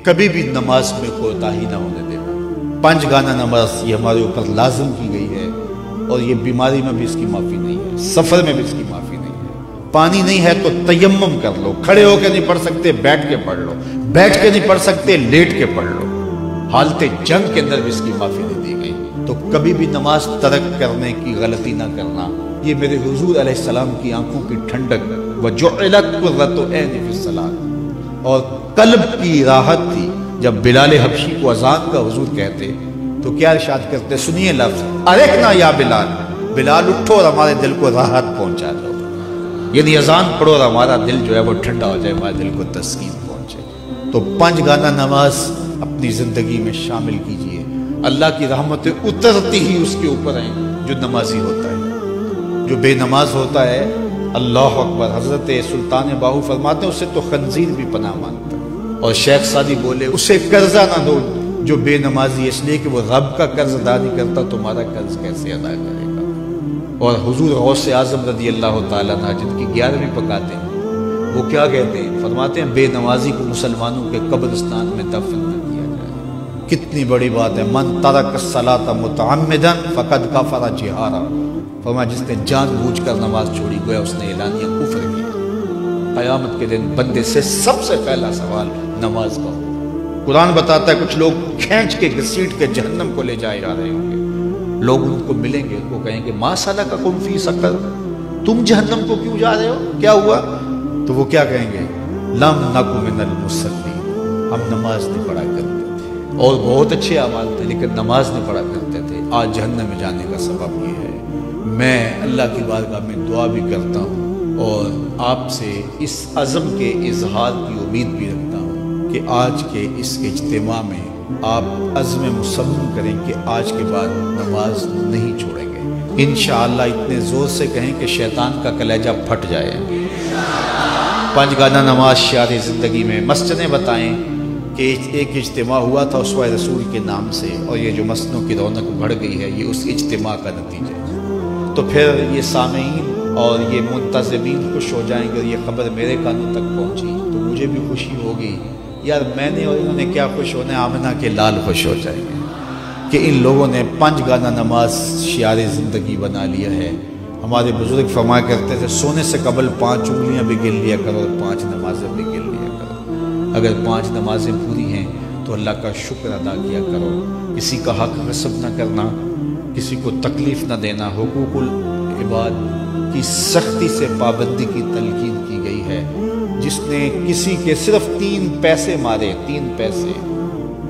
کبھی بھی نماز میں کوتاہی نہ ہونے دینا۔ 5 گانا نماز یہ ہمارے اوپر لازم کی گئی ہے، اور یہ بیماری میں بھی اس کی معافی نہیں ہے، سفر میں بھی اس کی معافی نہیں ہے۔ پانی نہیں ہے تو تیمم کر لو، کھڑے ہو کے نہیں پڑھ سکتے بیٹھ کے پڑھ لو، بیٹھ کے نہیں پڑھ سکتے لیٹ کے پڑھ لو، حالت جنگ کے اندر بھی اس کی معافی نہیں دی گئی۔ تو کبھی بھی نماز ترک کرنے کی غلطی نہ کرنا۔ یہ میرے حضور علیہ السلام کی آنکھوں کی ٹھنڈک وَجُعِلَتْ قُرَّةُ عَيْنِي فِي الصَّلَاةِ، اور قلب کی راحت تھی۔ جب بلال حبشی کو اذان کا حضور کہتے تو کیا ارشاد کرتے؟ سنیے لفظ ارکنا یا بلال، بلال اٹھو اور ہمارے دل کو راحت پہنچا دو، یعنی اذان پڑھو اور ہمارا دل جو ہے وہ ٹھنڈا ہو جائے، ہمارے دل کو تسکین پہنچے۔ تو 5 گانا نماز اپنی زندگی میں شامل کیجئے، اللہ کی رحمتیں اترتی ہی اس کے اوپر ہیں جو نمازی ہوتا ہے۔ جو بے نماز ہوتا ہے، اللہ اکبر، حضرت سلطان باہو فرماتے ہیں اسے تو خنزیر بھی پناہ مانتا ہے۔ اور شیخ سعدی بولے اسے قرضہ نہ دو جو بے نمازی، اس لیے کہ وہ رب کا قرض ادا نہیں کرتا، تمہارا قرض کیسے ادا کرے گا۔ اور حضور غوث اعظم رضی اللہ تعالیٰ عنہ جن کی 11ویں پکاتے ہیں، وہ کیا کہتے ہیں؟ فرماتے ہیں بے نمازی کو مسلمانوں کے قبرستان میں دفن نہ کیا جائے۔ کتنی بڑی بات ہے، من ترک الصلاۃ متعمدا فقد کفر جہارا، فرمایا جس نے جان بوجھ کر نماز چھوڑی گویا اس نے اعلانیہ کفر کیا۔ قیامت کے دن بندے سے سب سے پہلا سوال نماز کا ہو۔ قرآن بتاتا ہے کچھ لوگ کھینچ کے گھسیٹ کے جہنم کو لے جائے جا رہے ہوں گے، لوگ ان کو ملیں گے، ان کو کہیں گے ما سلککم فی سقر، تم جہنم کو کیوں جا رہے ہو، کیا ہوا؟ تو وہ کیا کہیں گے؟ لم نک من المصلین، ہم نماز نہیں پڑھا کرتے تھے، اور بہت اچھے اعمال تھے لیکن نماز نہیں پڑھا کرتے تھے، آج جہنم میں جانے کا سبب یہ ہے۔ میں اللہ کی بارگاہ میں دعا بھی کرتا ہوں اور آپ سے اس عزم کے اظہار کی امید بھی رکھتا ہوں کہ آج کے اس اجتماع میں آپ عزم مصمم کریں کہ آج کے بعد نماز نہیں چھوڑیں گے۔ انشاءاللہ اتنے زور سے کہیں کہ شیطان کا کلیجہ پھٹ جائے۔ 5 گانا نماز شعار زندگی میں۔ مسجدیں بتائیں کہ ایک اجتماع ہوا تھا اسوہ رسول کے نام سے، اور یہ جو مسجدوں کی رونق بڑھ گئی ہے یہ اس اجتماع کا نتیجہ ہے۔ تو پھر یہ سامعین اور یہ منتظمین خوش ہو جائیں گے، اور یہ خبر میرے کانوں تک پہنچی تو مجھے بھی خوشی ہوگی، یار میں نے اور انہوں نے کیا خوش ہونے، آمنہ کے لال خوش ہو جائیں گے کہ ان لوگوں نے 5 گانا نماز شعار زندگی بنا لیا ہے۔ ہمارے بزرگ فرمایا کرتے تھے سونے سے قبل 5 انگلیاں بھی گن لیا کرو اور 5 نمازیں بھی گن لیا کرو۔ اگر 5 نمازیں پوری ہیں تو اللہ کا شکر ادا کیا کرو، کسی کا حق غصب نہ کرنا، کسی کو تکلیف نہ دینا، حقوق العباد کی سختی سے پابندی کی تلقین کی گئی ہے۔ جس نے کسی کے صرف 3 پیسے مارے، 3 پیسے،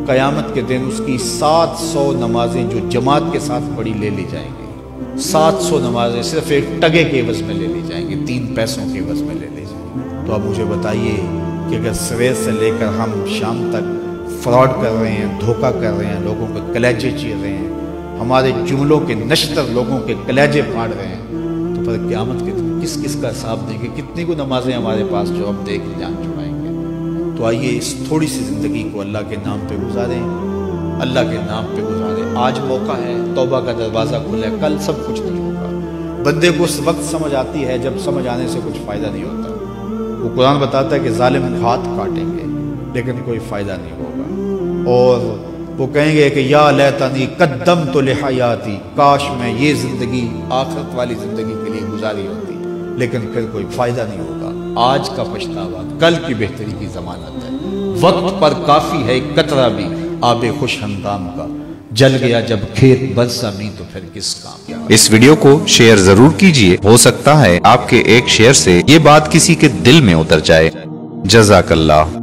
قیامت کے دن اس کی 700 نمازیں جو جماعت کے ساتھ پڑھی لے لی جائیں گی۔ 700 نمازیں صرف ایک ٹگے کے عوض میں لے لی جائیں گی، 3 پیسوں کے عوض میں لے لی جائیں گی۔ تو اب مجھے بتائیے کہ اگر سویر سے لے کر ہم شام تک فراڈ کر رہے ہیں، دھوکہ کر رہے ہیں، لوگوں کے کلیجے چیر رہے ہیں، ہمارے جملوں کے نشتر لوگوں کے کلیجے پھاڑ رہے ہیں، تو پھر قیامت کے دن کس کس کا حساب دیں گے؟ کتنی کو نمازیں ہمارے پاس جو ہم دے کے جان چھڑائیں گے؟ تو آئیے اس تھوڑی سی زندگی کو اللہ کے نام پہ گزاریں، اللہ کے نام پہ گزاریں۔ آج موقع ہے، توبہ کا دروازہ کھلا ہے، کل سب کچھ نہیں ہوگا۔ بندے کو اس وقت سمجھ آتی ہے جب سمجھ آنے سے کچھ فائدہ نہیں ہوتا۔ وہ قرآن بتاتا ہے کہ ظالم ہاتھ کاٹیں گے لیکن کوئی فائدہ نہیں ہوگا، اور وہ کہیں گے کہ یا لیتنی قدمت لحیاتی، کاش میں یہ زندگی آخرت والی زندگی کے لیے گزاری ہوتی، لیکن پھر کوئی فائدہ نہیں ہوگا۔ آج کا پچھتاوا کل کی بہتری کی ضمانت ہے۔ وقت پر کافی ہے ایک قطرہ بھی آب خوش ہنگام کا، جل گیا جب کھیت برسا می تو پھر کس کام۔ اس ویڈیو کو شیئر ضرور کیجئے، ہو سکتا ہے آپ کے ایک شیئر سے یہ بات کسی کے دل میں اتر جائے۔ جزاک اللہ۔